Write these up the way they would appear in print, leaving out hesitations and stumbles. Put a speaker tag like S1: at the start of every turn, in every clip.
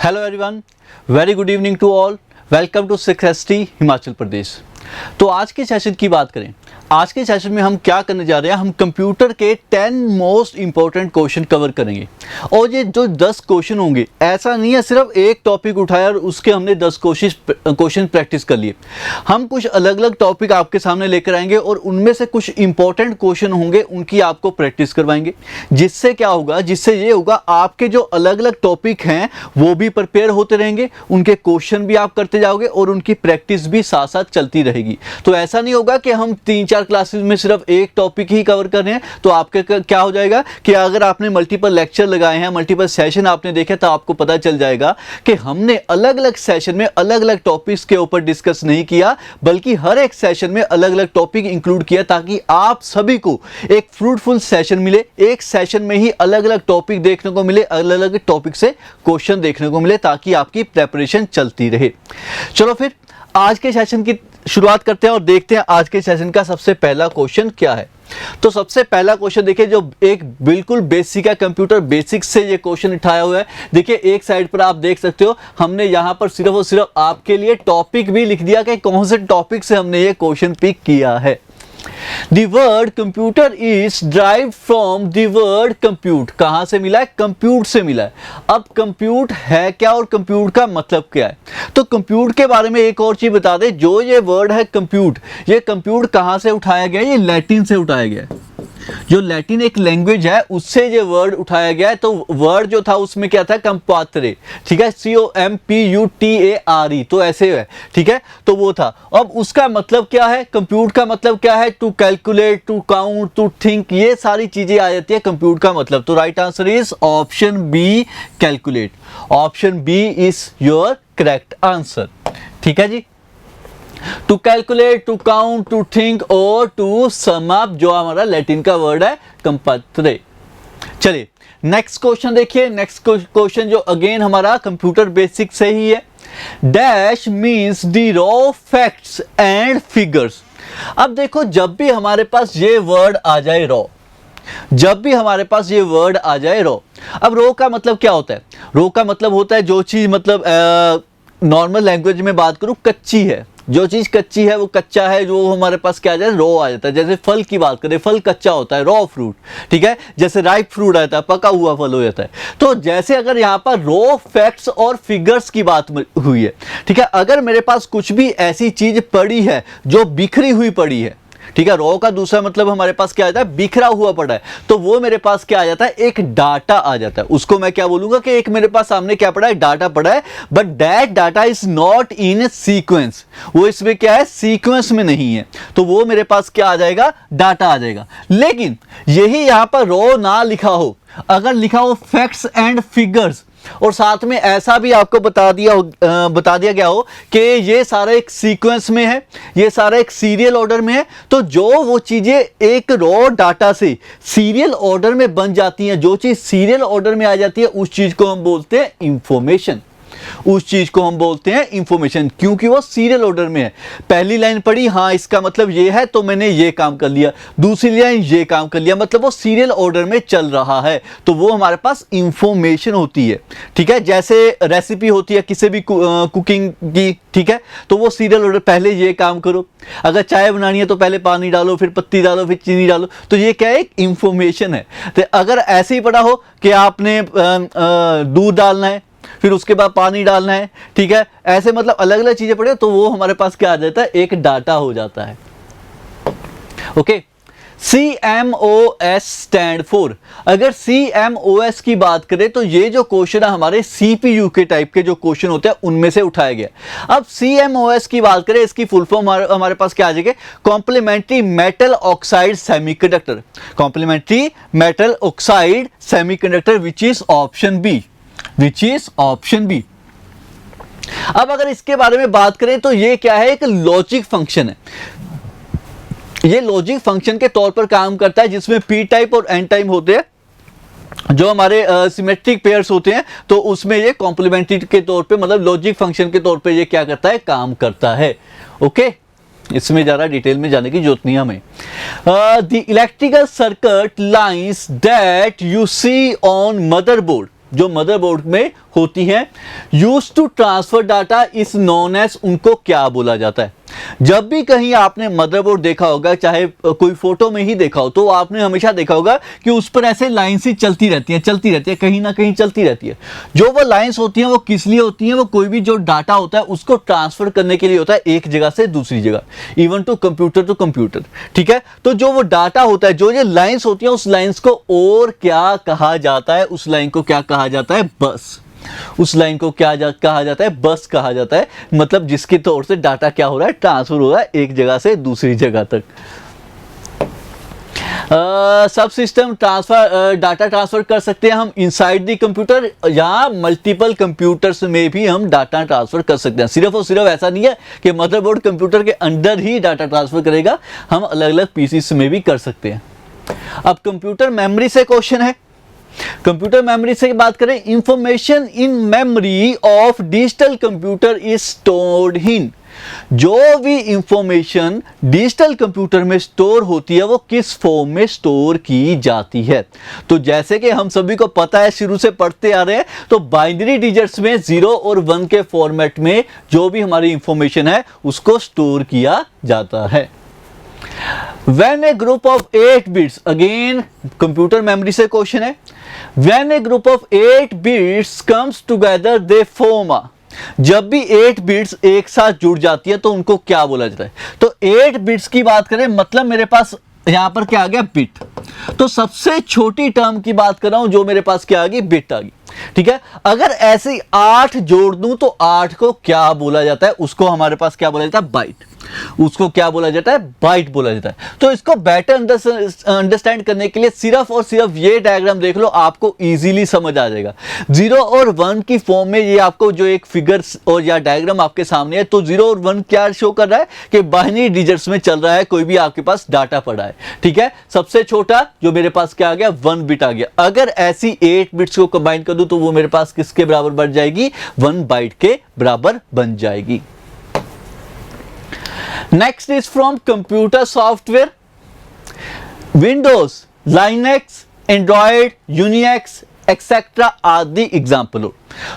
S1: Hello everyone, very good evening to all. Welcome to सिक्रेस्टी हिमाचल प्रदेश। तो आज के सेशन की बात करें, आज के सेशन में हम क्या करने जा रहे हैं, हम कंप्यूटर के 10 मोस्ट इंपॉर्टेंट क्वेश्चन कवर करेंगे। और ये जो 10 क्वेश्चन होंगे, ऐसा नहीं है सिर्फ एक टॉपिक उठाया और उसके हमने 10 क्वेश्चन प्रैक्टिस कर लिए। हम कुछ अलग अलग टॉपिक आपके सामने लेकर आएंगे और उनमें से कुछ इंपॉर्टेंट क्वेश्चन होंगे, उनकी आपको प्रैक्टिस करवाएंगे। जिससे क्या होगा, जिससे ये होगा आपके जो अलग अलग टॉपिक हैं वो भी प्रिपेयर होते रहेंगे, उनके क्वेश्चन भी आप करते जाओगे और उनकी प्रैक्टिस भी साथ साथ चलती रहेगी। तो ऐसा नहीं होगा कि हम 3-4 क्लासेस में सिर्फ एक टॉपिक ही कवर कर रहे हैं। तो आपके क्या हो जाएगा कि अगर आपने मल्टीपल लेक्चर लगाए हैं, मल्टीपल सेशन आपने देखे, तो आपको पता चल जाएगा कि हमने अलग अलग सेशन में अलग अलग टॉपिक्स के ऊपर डिस्कस नहीं किया, बल्कि हर एक सेशन में अलग अलग टॉपिक इंक्लूड किया, ताकि आप सभी को एक फ्रूटफुल सेशन मिले। एक सेशन में ही अलग अलग टॉपिक देखने को मिले, अलग अलग टॉपिक से क्वेश्चन देखने को मिले, ताकि आपकी प्रेपरेशन चलती रहे। चलो फिर आज के सेशन की शुरुआत करते हैं और देखते हैं आज के सेशन का सबसे पहला क्वेश्चन क्या है। तो सबसे पहला क्वेश्चन देखिए, जो एक बिल्कुल बेसिक है, कंप्यूटर बेसिक्स से ये क्वेश्चन उठाया हुआ है। देखिए एक साइड पर आप देख सकते हो, हमने यहाँ पर सिर्फ और सिर्फ आपके लिए टॉपिक भी लिख दिया कि कौन से टॉपिक से हमने ये क्वेश्चन पिक किया है। The word computer is derived from the word compute। कहां से मिला है? कंप्यूट से मिला है। अब कंप्यूट है क्या और कंप्यूट का मतलब क्या है? तो कंप्यूट के बारे में एक और चीज बता दें, जो ये वर्ड है कंप्यूट, ये कंप्यूट कहां से उठाया गया है? ये लैटिन से उठाया गया है। जो लैटिन एक लैंग्वेज है, उससे ये वर्ड उठाया गया है। तो वर्ड जो था उसमें क्या था? कंपात्रे, ठीक है, COMPUTARE, तो ऐसे है, ठीक है, तो वो था। अब उसका मतलब क्या है? कंप्यूट का मतलब क्या है? To calculate, to count, to think, ये सारी चीजें आ जाती है कंप्यूट का मतलब। तो right answer is option B, calculate. Option B is your correct answer, ठीक है जी। To calculate, to count, to think और टू सम अप, जो हमारा लैटिन का वर्ड है कंपात्रे। चलिए नेक्स्ट क्वेश्चन देखिए। नेक्स्ट क्वेश्चन जो अगेन हमारा कंप्यूटर बेसिक से ही है। Dash means the raw facts and figures. अब देखो, जब भी हमारे पास ये वर्ड आ जाए रॉ, जब भी हमारे पास ये वर्ड आ जाए रॉ, अब रॉ का मतलब क्या होता है? रॉ का मतलब होता है जो चीज, मतलब नॉर्मल लैंग्वेज में बात करूं, कच्ची है। जो चीज कच्ची है वो कच्चा है, जो हमारे पास क्या आ जाए? रॉ आ जाता है। जैसे फल की बात करें, फल कच्चा होता है, रॉ फ्रूट, ठीक है। जैसे राइप फ्रूट आता है, पका हुआ फल हो जाता है। तो जैसे अगर यहाँ पर रॉ फैक्ट्स और फिगर्स की बात हुई है, ठीक है, अगर मेरे पास कुछ भी ऐसी चीज पड़ी है जो बिखरी हुई पड़ी है, ठीक है, रॉ का दूसरा मतलब हमारे पास क्या आता है? बिखरा हुआ पड़ा है। तो वो मेरे पास क्या आ जाता है? एक डाटा आ जाता है। उसको मैं क्या बोलूंगा कि एक मेरे पास सामने क्या पड़ा है? डाटा पड़ा है। But that data is not in sequence. वो इसमें क्या है? सीक्वेंस में नहीं है। तो वो मेरे पास क्या आ जाएगा? डाटा आ जाएगा। लेकिन यही यहां पर रॉ ना लिखा हो, अगर लिखा हो फैक्ट्स एंड फिगर्स, और साथ में ऐसा भी आपको बता दिया गया हो कि ये सारा एक सीक्वेंस में है, ये सारा एक सीरियल ऑर्डर में है, तो जो वो चीजें एक रॉ डाटा से सीरियल ऑर्डर में बन जाती हैं, जो चीज सीरियल ऑर्डर में आ जाती है, उस चीज को हम बोलते हैं इंफॉर्मेशन। उस चीज को हम बोलते हैं इंफॉर्मेशन, क्योंकि वो सीरियल ऑर्डर में है। पहली लाइन पढ़ी, हाँ इसका मतलब ये है, तो मैंने ये काम कर लिया। दूसरी लाइन ये काम कर लिया, मतलब वो सीरियल ऑर्डर में चल रहा है। तो वो हमारे पास इंफॉर्मेशन होती है, ठीक है। जैसे रेसिपी होती है किसी भी कुकिंग की, ठीक है, तो वो सीरियल ऑर्डर, पहले ये काम करो। अगर चाय बनानी है तो पहले पानी डालो, फिर पत्ती डालो, फिर चीनी डालो। तो ये क्या है? एक इंफॉर्मेशन है। तो अगर ऐसे ही पढ़ा हो कि आपने दूध डालना है, फिर उसके बाद पानी डालना है, ठीक है, ऐसे मतलब अलग अलग चीजें पढ़े, तो वो हमारे पास क्या आ जाता है? एक डाटा हो जाता है। Okay, CMOS stand for. अगर CMOS की बात करें तो ये जो क्वेश्चन है हमारे CPU के टाइप के जो क्वेश्चन होते हैं उनमें से उठाया गया। अब CMOS की बात करें, इसकी फुल फॉर्म हमारे पास क्या आ जाएगा? Complementary metal oxide semiconductor. Complementary metal oxide semiconductor, which is option B, which is option B. अब अगर इसके बारे में बात करें तो ये क्या है? एक लॉजिक फंक्शन है। ये लॉजिक फंक्शन के तौर पर काम करता है, जिसमें पी टाइप और एन टाइप होते हैं। जो हमारे सिमेट्रिक पेयर्स होते हैं, तो उसमें ये कॉम्प्लीमेंट्री के तौर पे, मतलब लॉजिक फंक्शन के तौर पे ये क्या करता है? काम करता है। ओके, इसमें ज़्यादा डिटेल में जाने की जरूरत नहीं हमें। The electrical circuit lines that you see on motherboard. जो मदरबोर्ड में होती हैं use to transfer data is known as, उनको क्या बोला जाता है? जब भी कहीं आपने मदरबोर्ड देखा होगा, चाहे कोई फोटो में ही देखा हो, तो आपने हमेशा देखा होगा कि उस पर ऐसे लाइंस ही चलती रहती है, कहीं ना कहीं चलती रहती है। जो वो लाइंस होती हैं वो किस लिए होती हैं? वो कोई भी जो डाटा होता है उसको ट्रांसफर करने के लिए होता है, एक जगह से दूसरी जगह, इवन टू कंप्यूटर, ठीक है। तो जो वो डाटा होता है, जो ये लाइंस होती हैं, उस लाइंस को और क्या कहा जाता है? उस लाइन को क्या कहा जाता है? बस। उस लाइन को क्या कहा जाता है? बस कहा जाता है। मतलब जिसके तौर से डाटा क्या हो रहा है? ट्रांसफर हो रहा है एक जगह से दूसरी जगह तक। सब सिस्टम ट्रांसफर डाटा ट्रांसफर कर सकते हैं हम इनसाइड द कंप्यूटर, या मल्टीपल कंप्यूटर्स में भी हम डाटा ट्रांसफर कर सकते हैं। सिर्फ और सिर्फ ऐसा नहीं है कि मदरबोर्ड कंप्यूटर के अंदर ही डाटा ट्रांसफर करेगा, हम अलग अलग पीसीस में भी कर सकते हैं। अब कंप्यूटर मेमोरी से क्वेश्चन है। कंप्यूटर मेमोरी से बात करें, information in memory of digital computer is stored in, जो भी इंफॉर्मेशन डिजिटल कंप्यूटर में स्टोर होती है वो किस फॉर्म में स्टोर की जाती है? तो जैसे कि हम सभी को पता है, शुरू से पढ़ते आ रहे हैं, तो बाइनरी डिजिट्स में 0 और 1 के फॉर्मेट में जो भी हमारी इंफॉर्मेशन है उसको स्टोर किया जाता है। When a group of 8 bits, again computer memory से क्वेश्चन है, when a group of 8 bits comes together they form a, जब भी 8 बिट्स एक साथ जुड़ जाती है तो उनको क्या बोला जाता है? तो 8 बिट्स की बात करें, मतलब मेरे पास यहां पर क्या आ गया? बिट। तो सबसे छोटी टर्म की बात कर रहा हूं, जो मेरे पास क्या आ गई? बिट आ गई, ठीक है। अगर ऐसे 8 जोड़ दूं तो 8 को क्या बोला जाता है? उसको हमारे पास क्या बोला जाता है? बाइट। उसको क्या बोला जाता है? बाइट बोला जाता है। तो इसको बेटर अंडरस्टैंड करने के लिए सिर्फ और सिर्फ ये डायग्राम देख लो, आपको इजीली समझ आ जाएगा। 0 और 1 की फॉर्म में ये आपको जो एक फिगर और या डायग्राम आपके सामने है, तो 0 और 1 क्या शो कर रहा है कि बाइनरी डिजिट्स में चल रहा है, कोई भी आपके पास डाटा पड़ा है, ठीक है। सबसे छोटा जो मेरे पास क्या आ गया? 1 बिट आ गया। अगर ऐसी 8 बिट्स को कंबाइन कर दूं तो वो मेरे पास किसके बराबर बन जाएगी? 1 बाइट के बराबर बन जाएगी। Next is from computer software. Windows, Linux, Android, Unix, etc. are the example.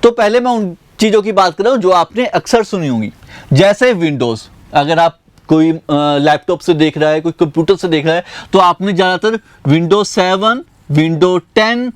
S1: तो पहले मैं उन चीजों की बात कर रहा हूं जो आपने अक्सर सुनी होंगी, जैसे विंडोज। अगर आप कोई लैपटॉप से देख रहा है, कोई कंप्यूटर से देख रहा है, तो आपने ज्यादातर विंडोज 7, विंडो 10,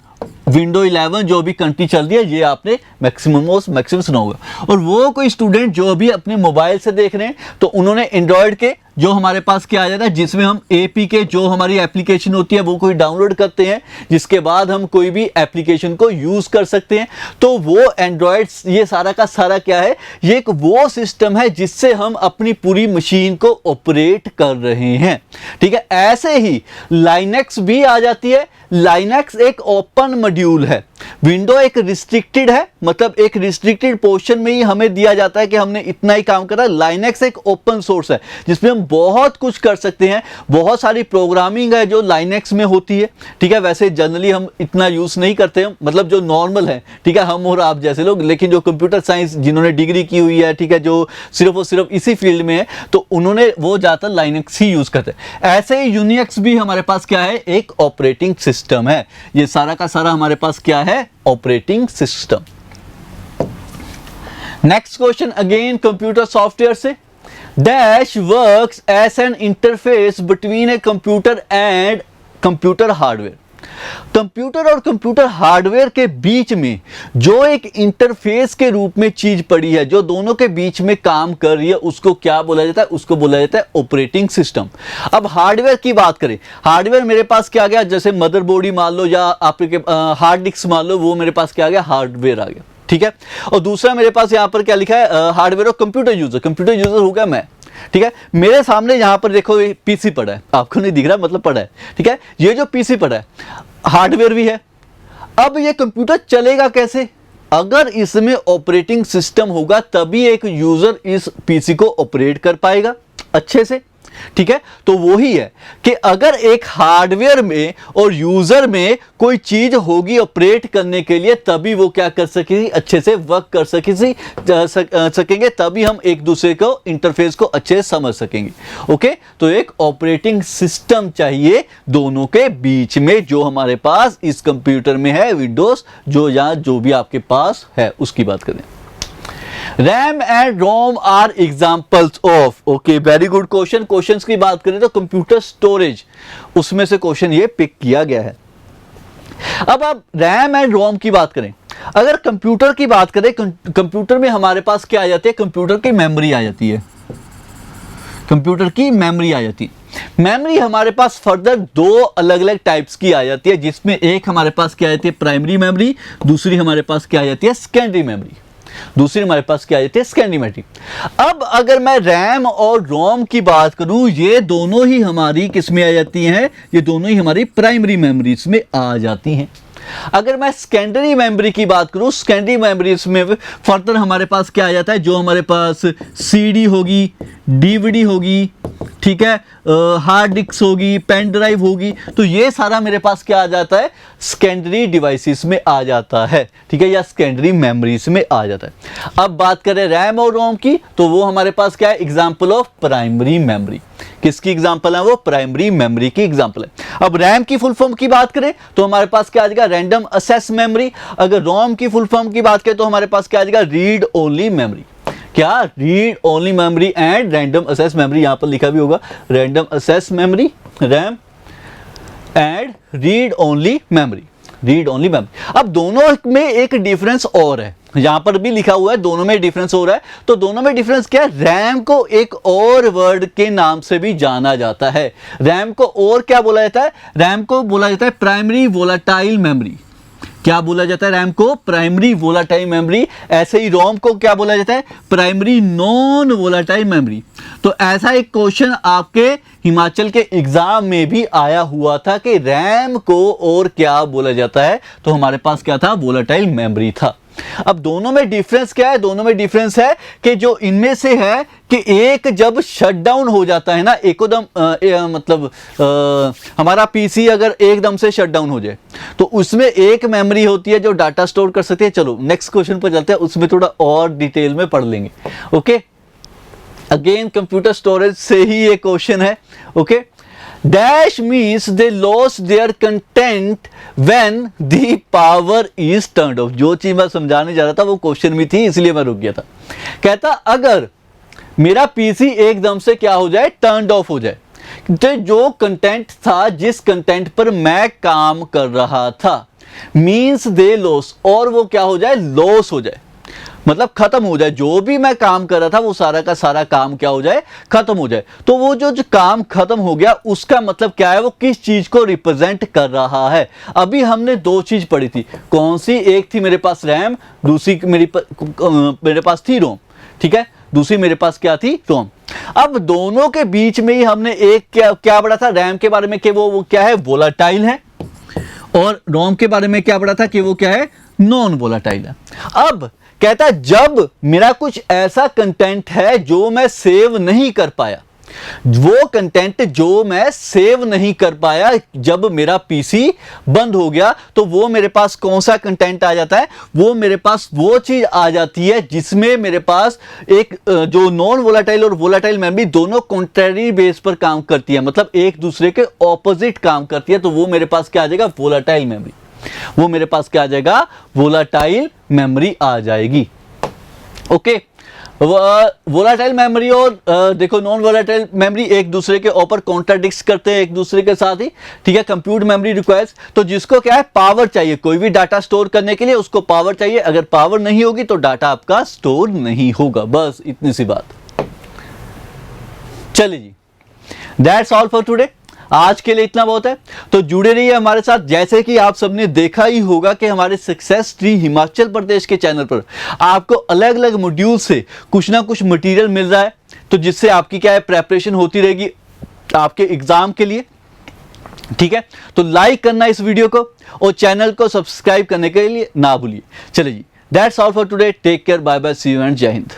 S1: विंडो 11 जो भी कंट्री चल रही है, ये आपने मैक्सिमम सुना होगा। और वो कोई स्टूडेंट जो अभी अपने मोबाइल से देख रहे हैं, तो उन्होंने एंड्रॉयड के जो हमारे पास क्या आ जाता है, जिसमें हम एपीके जो हमारी एप्लीकेशन होती है वो कोई डाउनलोड करते हैं, जिसके बाद हम कोई भी एप्लीकेशन को यूज कर सकते हैं। तो वो एंड्रॉयड, ये सारा का सारा क्या है? ये एक वो सिस्टम है जिससे हम अपनी पूरी मशीन को ऑपरेट कर रहे हैं, ठीक है। ऐसे ही लाइनक्स भी आ जाती है। लाइनक्स एक ओपन मॉड्यूल है, विंडो एक रिस्ट्रिक्टेड है, मतलब एक रिस्ट्रिक्टेड पोर्शन में ही हमें दिया जाता है कि हमने इतना ही काम करा। लाइनक्स एक ओपन सोर्स है जिसमें हम बहुत कुछ कर सकते हैं, बहुत सारी प्रोग्रामिंग है जो लाइनक्स में होती है, ठीक है। वैसे जनरली हम इतना यूज नहीं करते हैं, मतलब जो नॉर्मल है, ठीक है, हम और आप जैसे लोग, लेकिन जो कंप्यूटर साइंस जिन्होंने डिग्री की हुई है, ठीक है, जो सिर्फ और सिर्फ इसी फील्ड में है, तो उन्होंने वो ज्यादातर लाइनक्स ही यूज करते हैं। ऐसे ही यूनिक्स भी हमारे पास क्या है? एक ऑपरेटिंग सिस्टम है। ये सारा का सारा हमारे पास क्या है? Operating system. Next question again computer software से। Dash works as an interface between a computer and computer hardware. Computer और कंप्यूटर हार्डवेयर के बीच में जो एक इंटरफेस के रूप में चीज पड़ी है, जो दोनों के बीच में काम कर रही है, उसको क्या बोला जाता है? उसको बोला जाता है ऑपरेटिंग सिस्टम। अब हार्डवेयर की बात करें, हार्डवेयर मेरे पास क्या आ गया? जैसे मदरबोर्ड ही मान लो, या आपके हार्ड डिस्क मान लो, वो मेरे पास क्या आ गया? हार्डवेयर आ गया, ठीक है। और दूसरा मेरे पास यहां पर क्या लिखा है? हार्डवेयर और कंप्यूटर यूजर। कंप्यूटर यूजर हो गया मैं, ठीक है। मेरे सामने यहां पर देखो पीसी पड़ा है, आपको नहीं दिख रहा, मतलब पड़ा है, ठीक है। ये जो पीसी पड़ा है हार्डवेयर भी है। अब ये कंप्यूटर चलेगा कैसे? अगर इसमें ऑपरेटिंग सिस्टम होगा तभी एक यूजर इस पीसी को ऑपरेट कर पाएगा अच्छे से, ठीक है, तो वही है कि अगर एक हार्डवेयर में और यूजर में कोई चीज होगी ऑपरेट करने के लिए, तभी वो क्या कर सकेगी, अच्छे से वर्क कर सकेंगे, तभी हम एक दूसरे को इंटरफेस को अच्छे से समझ सकेंगे। ओके, तो एक ऑपरेटिंग सिस्टम चाहिए दोनों के बीच में, जो हमारे पास इस कंप्यूटर में है, विंडोज जो भी आपके पास है उसकी बात करें। RAM and ROM are examples of, okay, very good question. Questions की बात करें तो कंप्यूटर स्टोरेज, उसमें से क्वेश्चन ये पिक किया गया है। अब आप रैम एंड रोम की बात करें, अगर कंप्यूटर की बात करें, कंप्यूटर में हमारे पास क्या आ जाती है, कंप्यूटर की मेमोरी आ जाती है, कंप्यूटर की मेमोरी आ जाती है। मेमोरी हमारे पास फर्दर दो अलग अलग टाइप्स की आ जाती है, जिसमें एक हमारे पास क्या आ जाती है, प्राइमरी मेमोरी, दूसरी हमारे पास क्या आ जाती है, सेकेंडरी मेमोरी, दूसरी हमारे पास क्या आ जाती है, सेकेंडरी मेमोरी। अब अगर मैं रैम और रोम की बात करूं, ये दोनों ही हमारी किस में आ जाती हैं, ये दोनों ही हमारी प्राइमरी मेमोरीज में आ जाती हैं। अगर मैं सेकेंडरी मेमोरी की बात करूं, सेकेंडरी मेमोरीज में फर्दर हमारे पास क्या आ जाता है, जो हमारे पास सीडी होगी, डीवीडी होगी, ठीक है, हार्ड डिस्क होगी, पेन ड्राइव होगी, तो ये सारा मेरे पास क्या आ जाता है, सेकेंडरी डिवाइसेस में आ जाता है, ठीक है, या सेकेंडरी मेमोरीज में आ जाता है। अब बात करें रैम और रोम की, तो वो हमारे पास क्या है, एग्जाम्पल ऑफ प्राइमरी मेमोरी। किसकी एग्जाम्पल है वो, प्राइमरी मेमोरी की एग्जाम्पल है। अब रैम की फुल फॉर्म की बात करें तो हमारे पास क्या आ जाएगा, रैंडम एक्सेस मेमोरी। अगर रोम की फुल फॉर्म की बात करें तो हमारे पास क्या आ जाएगा, रीड ओनली मेमोरी। क्या, read only memory and random access memory, यहां पर लिखा भी होगा random access memory, RAM and read only memory, read only memory. अब दोनों में एक डिफरेंस और है, यहां पर भी लिखा हुआ है दोनों में डिफरेंस हो रहा है। तो दोनों में डिफरेंस क्या है, रैम को एक और वर्ड के नाम से भी जाना जाता है। रैम को और क्या बोला जाता है, रैम को बोला जाता है प्राइमरी वोलाटाइल मेमोरी। क्या बोला जाता है, रैम को प्राइमरी वोलाटाइल मेमोरी। ऐसे ही रोम को क्या बोला जाता है, प्राइमरी नॉन वोलाटाइल मेमोरी। तो ऐसा एक क्वेश्चन आपके हिमाचल के एग्जाम में भी आया हुआ था कि रैम को और क्या बोला जाता है, तो हमारे पास क्या था, वोलाटाइल मेमोरी था। अब दोनों में डिफरेंस क्या है, दोनों में डिफरेंस है कि जो इनमें से है कि एक जब शट डाउन हो जाता है ना, एकदम मतलब हमारा पीसी अगर एकदम से शट डाउन हो जाए तो उसमें एक मेमोरी होती है जो डाटा स्टोर कर सकती है। चलो नेक्स्ट क्वेश्चन पर चलते हैं, उसमें थोड़ा और डिटेल में पढ़ लेंगे। ओके, अगेन कंप्यूटर स्टोरेज से ही ये क्वेश्चन है। Okay, dash means they loss their content when the power is turned of. जो चीज मैं समझाने जा रहा था वो क्वेश्चन में थी, इसलिए मैं रुक गया था। कहता अगर मेरा पीसी एकदम से क्या हो जाए, टर्न्ड ऑफ हो जाए, तो जो कंटेंट था, जिस कंटेंट पर मैं काम कर रहा था, मीन्स दे लॉस, और वो क्या हो जाए, लॉस हो जाए, मतलब खत्म हो जाए। जो भी मैं काम कर रहा था वो सारा का सारा काम क्या हो जाए, खत्म हो जाए। तो वो जो काम खत्म हो गया उसका मतलब क्या है, वो किस चीज को रिप्रेजेंट कर रहा है। अभी हमने दो चीज पढ़ी थी, कौन सी, एक थी मेरे पास रैम, दूसरी मेरे पास थी रोम, ठीक है, दूसरी मेरे पास क्या थी, रोम। अब दोनों के बीच में ही हमने एक क्या पढ़ा था, रैम के बारे में कि वो क्या है, वोलाटाइल है, और रोम के बारे में क्या पढ़ा था कि वो क्या है, नॉन वोलाटाइल है। अब कहता है जब मेरा कुछ ऐसा कंटेंट है जो मैं सेव नहीं कर पाया, वो कंटेंट जो मैं सेव नहीं कर पाया, जब मेरा पीसी बंद हो गया, तो वो मेरे पास कौन सा कंटेंट आ जाता है, वो मेरे पास वो चीज आ जाती है जिसमें मेरे पास एक जो नॉन वोलाटाइल और वोलाटाइल मेमोरी दोनों कॉन्ट्ररी बेस पर काम करती है, मतलब एक दूसरे के ऑपोजिट काम करती है। तो वो मेरे पास क्या आ जाएगा, वोलाटाइल मेमोरी, वो मेरे पास क्या आ जाएगा, वोलाटाइल मेमोरी आ जाएगी। ओके, वोलाटाइल मेमोरी और देखो नॉन वोलाटाइल मेमोरी एक दूसरे के ऊपर कॉन्ट्राडिक्ट करते हैं एक दूसरे के साथ ही, ठीक है। कंप्यूट मेमोरी रिक्वायर्स, तो जिसको क्या है, पावर चाहिए, कोई भी डाटा स्टोर करने के लिए उसको पावर चाहिए, अगर पावर नहीं होगी तो डाटा आपका स्टोर नहीं होगा, बस इतनी सी बात। चलिए जी, दैट्स ऑल फॉर टुडे, आज के लिए इतना बहुत है। तो जुड़े रहिए हमारे साथ। जैसे कि आप सबने देखा ही होगा कि हमारे सक्सेस ट्री हिमाचल प्रदेश के चैनल पर आपको अलग अलग मॉड्यूल से कुछ ना कुछ मटेरियल मिल रहा है, तो जिससे आपकी क्या है, प्रेपरेशन होती रहेगी आपके एग्जाम के लिए, ठीक है। तो लाइक करना इस वीडियो को और चैनल को सब्सक्राइब करने के लिए ना भूलिए। चलिए जी, that's all for today, take care, bye bye, see you and जय हिंद।